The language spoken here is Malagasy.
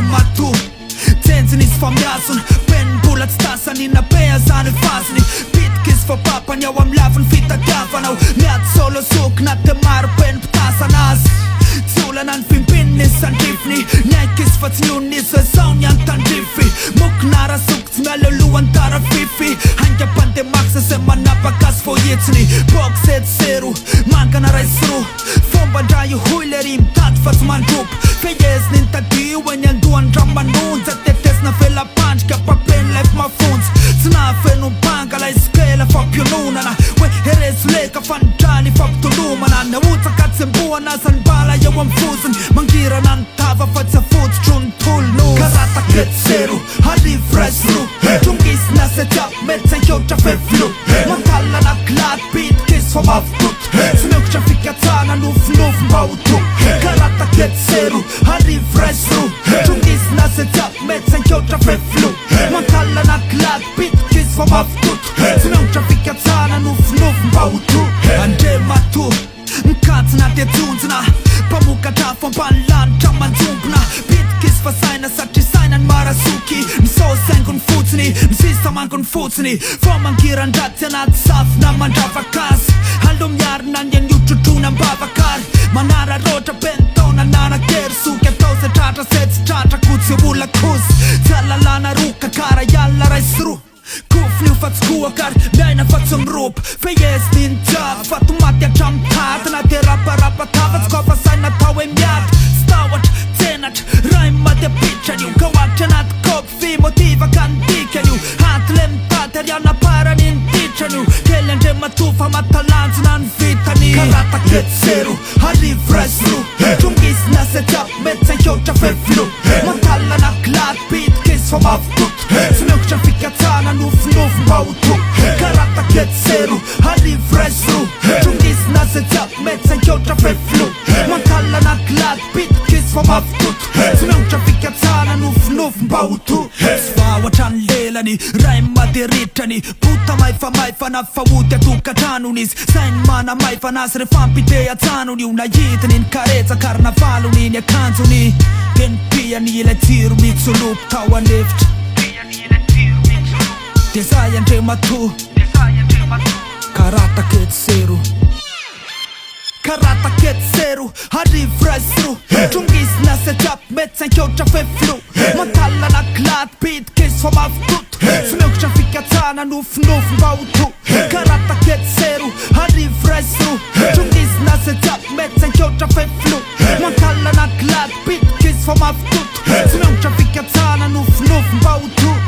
Andriamatoa Tsenjy famiazony penimbola tsy tasany nabea zany fazony pitik'izy fa papany ao amin'ny laviny fitadiavanao miady solo sokina de maro penimpitasana azy tsy olana ny fimpininy izy sandrifiny niaika izy fa tsy nioniny izy zao ny antandrify mokinara soko tsy miala alohan'ny tarafify haingam-pandemaksa zay manapaka azy fohitsiny boxetsero mangana raisiro fombandra ihoy le ry mitady fa tsy mandropo feheziny nitadio eny andohany ramanonja tetesina velapandrika papeny lef mafonjy tsy nahafenompanga la izy kela fampiononana hoe herezoleka fanidrany fampitolomana naotsaka tsy mboana azany bala eo amin'ny foziny mangirana ny tava fa tsy afotsotro ny tolono karataketsero harivo raisiro tongisina setsa mety sankeotra fevilo mantalana glad pitik'izy fa mavitoto tsy miokotra fikatsana nofinofo mba ho to karataketsero harivo raisiro tongisina setsa mety sankeotra fevilo mantalana glad pitik'izy fa mavitoto tsy miokotra fikatsana nofinofo mba ho to Andriamatoa mikatsina tejonjona mpamokatra fampanlanitra manjombona pitik'izy fa saina satria saina ny marasoky misaosaingony fotsiny misisa mangony fotsiny fa mangiran-dratsy anaty safina mandravaka azy alo miarina ny aniotrotrona mbavakary manara rotra pentona nanakery soky atao zay tratra setsy tratra kotsy ola kozy tsy alalana roka kara ialina raisiro kofiny io fa tsy koakary miaina fa tsy miropo feheziny ny jiaby fa tomaty atramitadina de raparapatava tsy kofa saina tao hoe miady sy tahotra tsenatra ray madepitrany io kaoatra anaty kopy fi motiva ka nidikany io anty le mitady ariana parany niditrany io kely Andriamatoa fa matalanjona ny vitany karataketsero harivo raisiro tongisina setsa mety sankeotra fevilo mantalana glad pitik'izy fa mavitoto tsy miokotra fikatsana nofinofo mba ho to karataketsero harivo raisiro tongisina setsa mety sankeotra fevilo mantalana glad pitik'izy fa mavitoto tsy miokotra fikatsana nofinofo mba ho to tsy vahoatra ny lelany ray maderitrany bota maifana fahody atokatranony izy sainy mana maifana azy rehefa ampite atsanony io nahitiny ny karetsa karnavalony ny akanjony enipiany ilay jiro mitsolopo tao anefitra de zay Andriamatoa karataketsero karataketsero harivo raisiro tongisina setsa mety sankeotra fevilo mantalana glad pitik'izy fa mavitoto tsy miokotra fikatsana nofinofo mba ho to karataketsero harivo raisiro tongisina setsa mety sankeotra fevilo mantalana glad pitik'izy fa mavitoto tsy miokotra fikatsana nofinofo mba ho to